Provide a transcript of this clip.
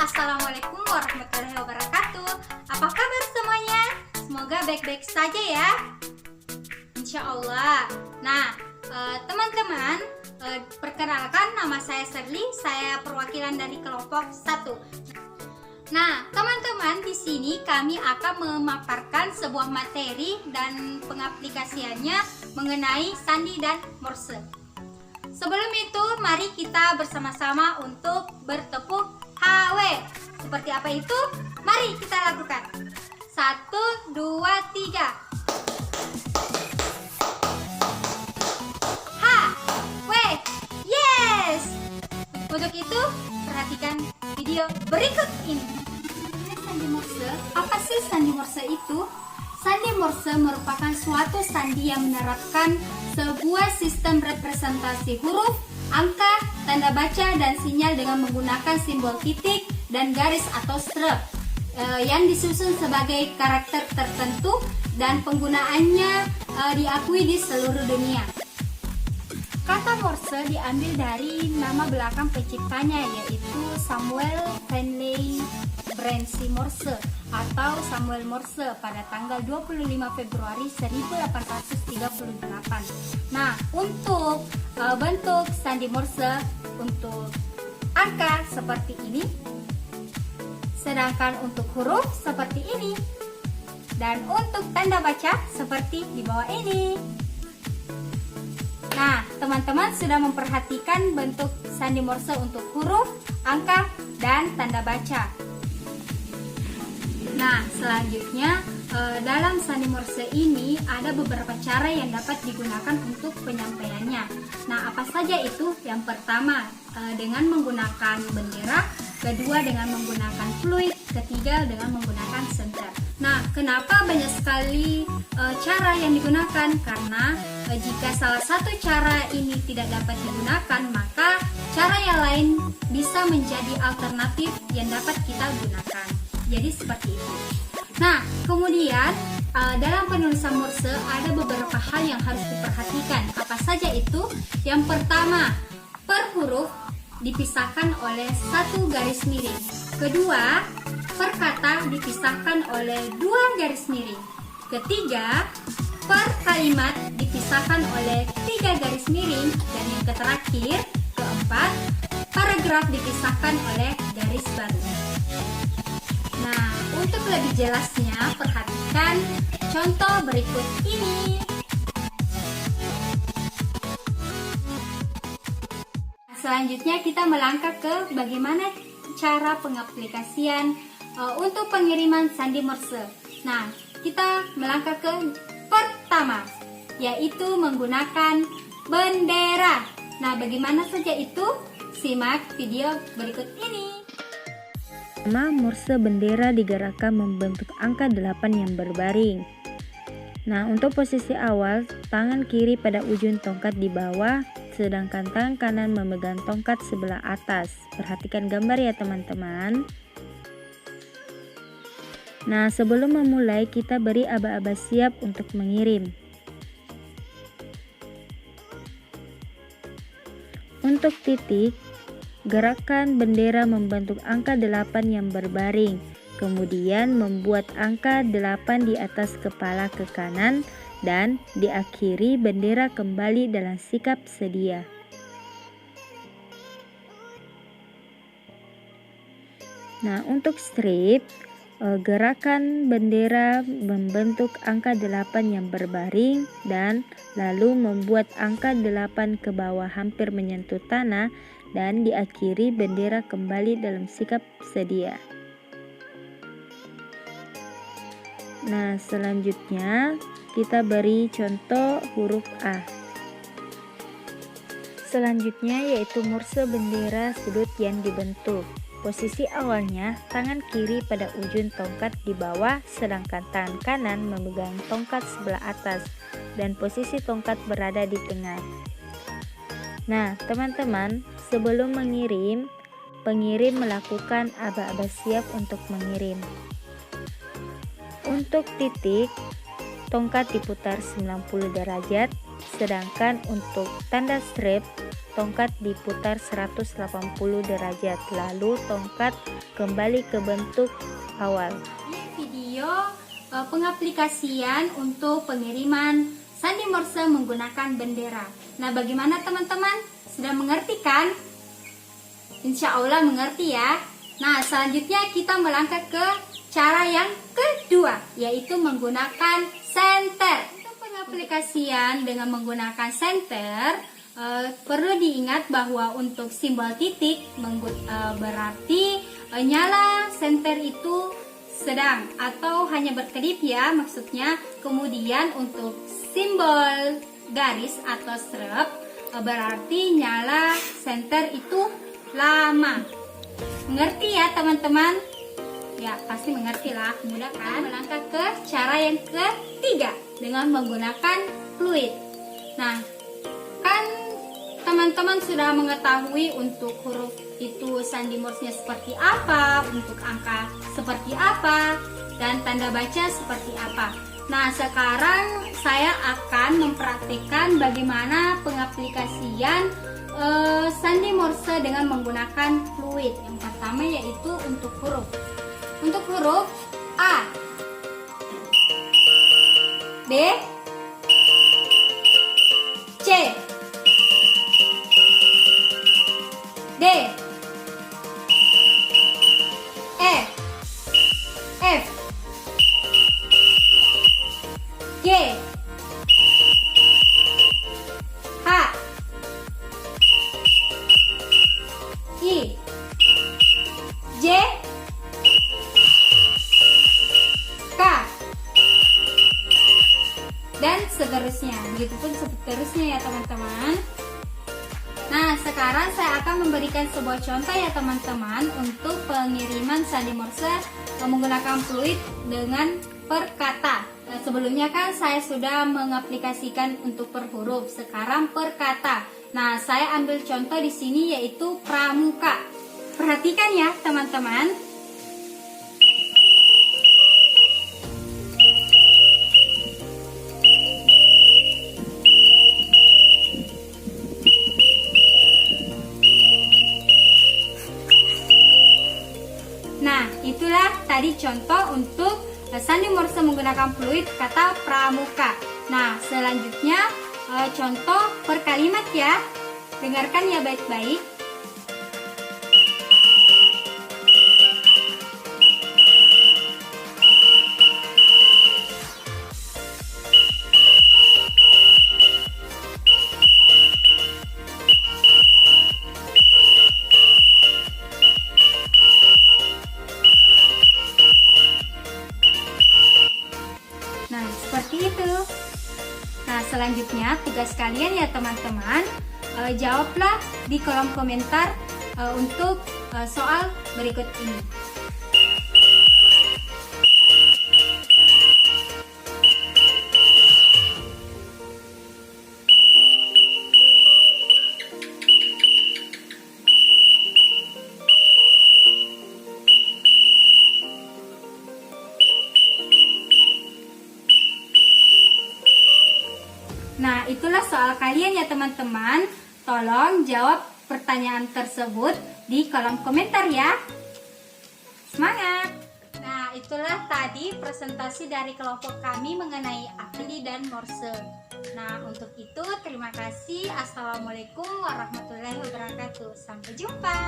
Assalamualaikum warahmatullahi wabarakatuh. Apa kabar semuanya? Semoga baik-baik saja ya, Insya Allah. Nah, teman-teman, perkenalkan, nama saya Serly. Saya perwakilan dari kelompok 1. Nah, teman-teman, di sini kami akan memaparkan sebuah materi dan pengaplikasiannya mengenai sandi dan morse. Sebelum itu, mari kita bersama-sama untuk bertepuk HW. Seperti apa itu? Mari kita lakukan. 1, 2, 3. H, W, yes. Untuk itu, perhatikan video berikut ini. Sandi morse. Apa sih sandi morse itu? Sandi morse merupakan suatu sandi yang menerapkan sebuah sistem representasi huruf, angka, tanda baca, dan sinyal dengan menggunakan simbol titik dan garis atau strip yang disusun sebagai karakter tertentu dan penggunaannya diakui di seluruh dunia. Kata morse diambil dari nama belakang penciptanya, yaitu Samuel Finley Branch Morse atau Samuel Morse pada tanggal 25 Februari 1838. Nah, untuk bentuk sandi morse untuk angka seperti ini, sedangkan untuk huruf seperti ini, dan untuk tanda baca seperti di bawah ini. Nah, teman-teman sudah memperhatikan bentuk sandi morse untuk huruf, angka, dan tanda baca. Nah, selanjutnya dalam sandi morse ini ada beberapa cara yang dapat digunakan untuk penyampaiannya. Nah, apa saja itu? Yang pertama, dengan menggunakan bendera, kedua dengan menggunakan fluid, ketiga dengan menggunakan senter. Nah, kenapa banyak sekali cara yang digunakan? Karena jika salah satu cara ini tidak dapat digunakan, maka cara yang lain bisa menjadi alternatif yang dapat kita gunakan. Jadi seperti itu. Nah, kemudian dalam penulisan morse ada beberapa hal yang harus diperhatikan. Apa saja itu? Yang pertama, per huruf dipisahkan oleh satu garis miring. Kedua, per kata dipisahkan oleh 2 garis miring. Ketiga, per kalimat dipisahkan oleh 3 garis miring. Dan yang terakhir, keempat, paragraf dipisahkan oleh garis baru. Nah, untuk lebih jelasnya, perhatikan contoh berikut ini. Selanjutnya kita melangkah ke bagaimana cara pengaplikasian untuk pengiriman sandi morse. Nah, kita melangkah ke pertama, yaitu menggunakan bendera. Nah, bagaimana saja itu? Simak video berikut ini. Pertama, morse bendera digerakkan membentuk angka 8 yang berbaring. Nah, untuk posisi awal, tangan kiri pada ujung tongkat di bawah, sedangkan tangan kanan memegang tongkat sebelah atas. Perhatikan gambar ya teman-teman. Nah, sebelum memulai, kita beri aba-aba siap untuk mengirim. Untuk titik, gerakan bendera membentuk angka 8 yang berbaring, kemudian membuat angka 8 di atas kepala ke kanan, dan diakhiri bendera kembali dalam sikap sedia. Nah, untuk strip, gerakan bendera membentuk angka 8 yang berbaring dan lalu membuat angka 8 ke bawah hampir menyentuh tanah dan diakhiri bendera kembali dalam sikap sedia. Nah, selanjutnya kita beri contoh huruf A. Selanjutnya yaitu morse bendera sudut yang dibentuk. Posisi awalnya, tangan kiri pada ujung tongkat di bawah, sedangkan tangan kanan memegang tongkat sebelah atas, dan posisi tongkat berada di tengah. Nah, teman-teman, sebelum mengirim, pengirim melakukan aba-aba siap untuk mengirim. Untuk titik, tongkat diputar 90 derajat, sedangkan untuk tanda strip, tongkat diputar 180 derajat, lalu tongkat kembali ke bentuk awal. Ini video pengaplikasian untuk pengiriman sandi Morse menggunakan bendera. Nah, bagaimana teman-teman? Sudah mengerti kan? Insya Allah mengerti ya. Nah, selanjutnya kita melangkah ke cara yang kedua, yaitu menggunakan senter. Untuk pengaplikasian dengan menggunakan senter, perlu diingat bahwa untuk simbol titik berarti nyala senter itu sedang atau hanya berkedip ya maksudnya. Kemudian untuk simbol garis atau stroke berarti nyala senter itu lama. Mengerti ya teman-teman? Ya pasti mengerti lah, mudah kan? Melangkah ke cara yang ketiga dengan menggunakan fluid. Nah, kan teman-teman sudah mengetahui untuk huruf itu sandi Morse-nya seperti apa, untuk angka seperti apa, dan tanda baca seperti apa. Nah, sekarang saya akan mempraktikkan bagaimana pengaplikasian sandi Morse dengan menggunakan fluid. Yang pertama yaitu untuk huruf. Untuk huruf A, B, C, D, E, F, G, H, I, J, K, dan seterusnya. Begitupun seterusnya ya teman-teman. Nah, sekarang saya akan memberikan sebuah contoh ya teman-teman untuk pengiriman sandi Morse menggunakan fluid dengan per kata. Nah, sebelumnya kan saya sudah mengaplikasikan untuk per huruf, sekarang per kata. Nah, saya ambil contoh di sini yaitu pramuka. Perhatikan ya teman-teman. Nah, itulah tadi contoh untuk sandi Morse menggunakan fluid kata pramuka. Nah, selanjutnya contoh per kalimat ya. Dengarkan ya baik-baik. Nah, seperti itu. Nah, selanjutnya tugas kalian ya teman-teman, jawablah di kolom komentar untuk soal berikut ini. Nah, itulah soal kalian ya teman-teman. Tolong jawab pertanyaan tersebut di kolom komentar ya. Semangat! Nah, itulah tadi presentasi dari kelompok kami mengenai Apli dan Morse. Nah, untuk itu terima kasih. Assalamualaikum warahmatullahi wabarakatuh. Sampai jumpa.